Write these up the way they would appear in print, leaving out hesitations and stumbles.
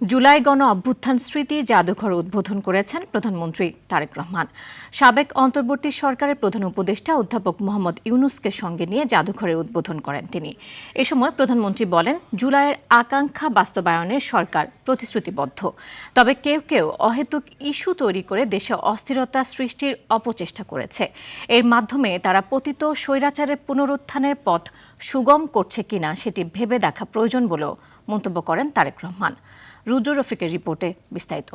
জুলাই গণ অভ্যুত্থান স্মৃতি জাদুঘর উদ্বোধন করেছেন প্রধানমন্ত্রী তারেক রহমান। সাবেক অন্তর্বর্তী সরকারের প্রধান উপদেষ্টা অধ্যাপক মোহাম্মদ ইউনূসকে সঙ্গে নিয়ে জাদুঘরের উদ্বোধন করেন তিনি। এ সময় প্রধানমন্ত্রী বলেন, জুলাইয়ের আকাঙ্ক্ষা বাস্তবায়নে সরকার প্রতিশ্রুতিবদ্ধ। তবে কেউ কেউ অহেতুক ইস্যু তৈরি করে দেশে অস্থিরতা সৃষ্টির অপচেষ্টা করেছে। এর মাধ্যমে তারা পতিত স্বৈরাচারের পুনরুত্থানের পথ সুগম করছে কিনা সেটি ভেবে দেখা প্রয়োজন বলেও মন্তব্য করেন তারেক রহমান। রুদ্র রফিকের রিপোর্টে বিস্তারিত।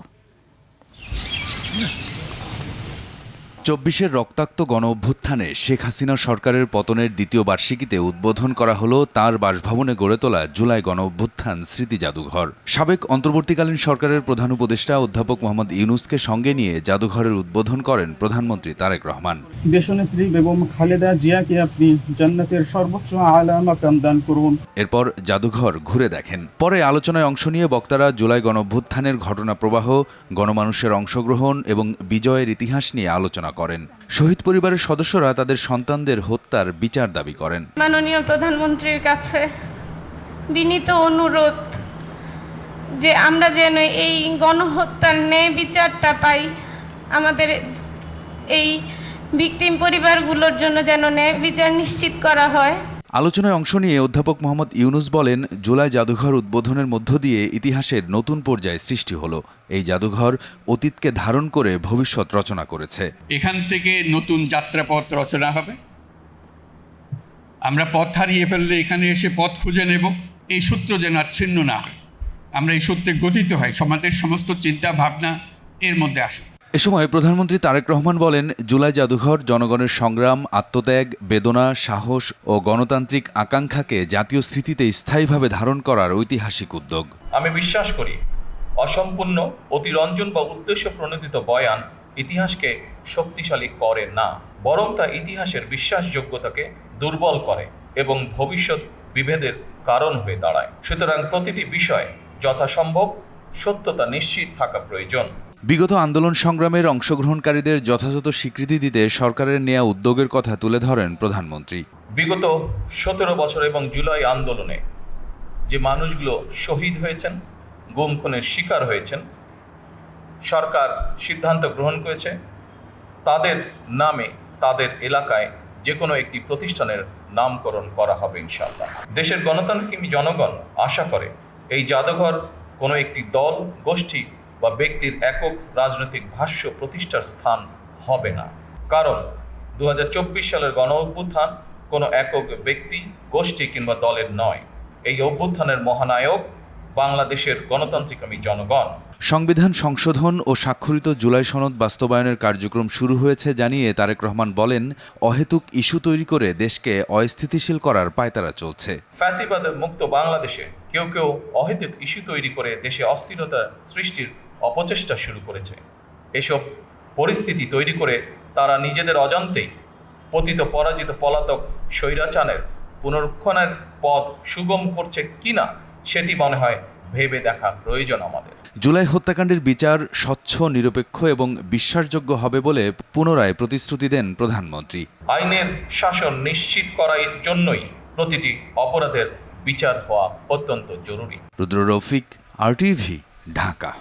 ২৪-এর রক্তাক্ত গণ অভ্যুত্থানে শেখ হাসিনা সরকারের পতনের দ্বিতীয় বার্ষিকীতে উদ্বোধন করা হলো তাঁর বাসভবনে গড়ে তোলা জুলাই গণ অভ্যুত্থান স্মৃতি জাদুঘর। সাবেক অন্তর্বর্তীকালীন সরকারের প্রধান উপদেষ্টা অধ্যাপক মোহাম্মদ ইউনূসকে সঙ্গে নিয়ে জাদুঘরের উদ্বোধন করেন প্রধানমন্ত্রী তারেক রহমান। দেশনেত্রী বেগম খালেদা জিয়াকে আপনি জান্নাতের সর্বোচ্চ আলা মাকাম দান করুন। এরপর জাদুঘর ঘুরে দেখেন। পরে আলোচনায় অংশ নিয়ে বক্তারা জুলাই গণ অভ্যুত্থানের ঘটনা প্রবাহ, গণমানুষের অংশগ্রহণ এবং বিজয়ের ইতিহাস নিয়ে আলোচনা করেন। শহীদ পরিবারের সদস্যরা তাদের সন্তানদের হত্যার বিচার দাবি করেন। মাননীয় প্রধানমন্ত্রীর কাছে বিনীত অনুরোধ যে আমরা যেন এই গণহত্যার ন্যায় বিচারটা পাই, আমাদের এই ভিকটিম পরিবারগুলোর জন্য যেন ন্যায় বিচার নিশ্চিত করা হয়। আলোচনায় অংশ নিয়ে অধ্যাপক মোহাম্মদ ইউনূস বলেন, জুলাই জাদুঘর উদ্বোধনের মধ্য দিয়ে ইতিহাসের নতুন পর্যায় সৃষ্টি হলো। এই জাদুঘর অতীতকে ধারণ করে ভবিষ্যৎ রচনা করেছে। এখান থেকে নতুন যাত্রাপথ রচনা হবে। আমরা পথ হারিয়ে ফেললে এখানে এসে পথ খুঁজে নেব। এই সূত্র যেন আর ছিন্ন না হয়, আমরা এই সূত্রে গঠিত হয়, সমাজের সমস্ত চিন্তা ভাবনা এর মধ্যে আসে। এ সময় প্রধানমন্ত্রী তারেক রহমান বলেন, জুলাই জাদুঘর জনগণের সংগ্রাম, আত্মত্যাগ, বেদনা, সাহস ও গণতান্ত্রিক আকাঙ্ক্ষাকে জাতীয় স্মৃতিতে স্থায়ীভাবে ধারণ করার ঐতিহাসিক উদ্যোগ। আমি বিশ্বাস করি, অসম্পূর্ণ, অতিরঞ্জন বা উদ্দেশ্য প্রণোদিত বয়ান ইতিহাসকে শক্তিশালী করে না, বরং তা ইতিহাসের বিশ্বাসযোগ্যতাকে দুর্বল করে এবং ভবিষ্যৎ বিভেদের কারণ হয়ে দাঁড়ায়। সুতরাং প্রতিটি বিষয় যথাসম্ভব সত্যতা নিশ্চিত থাকা প্রয়োজন। বিগত আন্দোলন সংগ্রামের অংশগ্রহণকারীদের যথাযথ স্বীকৃতি দিতে সরকারের নেয়া উদ্যোগের কথা তুলে ধরেন প্রধানমন্ত্রী। বিগত 17 বছর এবং জুলাই আন্দোলনে যে মানুষগুলো শহীদ হয়েছেন, গুম খুনের শিকার হয়েছেন, সরকার সিদ্ধান্ত গ্রহণ করেছে তাদের নামে তাদের এলাকায় যে কোনো একটি প্রতিষ্ঠানের নামকরণ করা হবে ইনশাআল্লাহ। দেশের গণতান্ত্রিক জনগণ আশা করে এই জাদুঘর কোনো একটি দল, গোষ্ঠী বা ব্যক্তির একক রাজনৈতিক ভাষ্য প্রতিষ্ঠার স্থান হবে না। কারণ 2024 সালের গণ অভ্যুত্থান কোনো একক ব্যক্তি, গোষ্ঠী কিংবা দলের নয়। এই অভ্যুত্থানের মহানায়ক বাংলাদেশের গণতান্ত্রিক জনগণ। সংবিধান সংশোধন ও স্বাক্ষরিত জুলাই সনদ বাস্তবায়নের কার্যক্রম শুরু হয়েছে জানিয়ে তারেক রহমান বলেন, অহেতুক ইস্যু তৈরি করে দেশকে অস্থিতিশীল করার পায়তারা চলছে। ফ্যাসিবাদ মুক্ত বাংলাদেশে কেউ কেউ অহেতুক ইস্যু তৈরি করে দেশে অস্থিরতা সৃষ্টির অপচেষ্টা শুরু করেছে। এসব পরিস্থিতি তৈরি করে তারা নিজেদের অজান্তেই পতিত পরাজিত পলাতক স্বৈরাচারের পুনরুত্থানের পথ সুগম করছে কিনা সেটি মনে হয় ভেবে দেখা প্রয়োজন আমাদের। জুলাই হত্যাকাণ্ডের বিচার স্বচ্ছ, নিরপেক্ষ এবং বিশ্বাসযোগ্য হবে বলে পুনরায় প্রতিশ্রুতি দেন প্রধানমন্ত্রী। আইনের শাসন নিশ্চিত করার জন্যই প্রতিটি অপরাধের বিচার হওয়া অত্যন্ত জরুরি। রুদ্র রফিক, RTV, ঢাকা।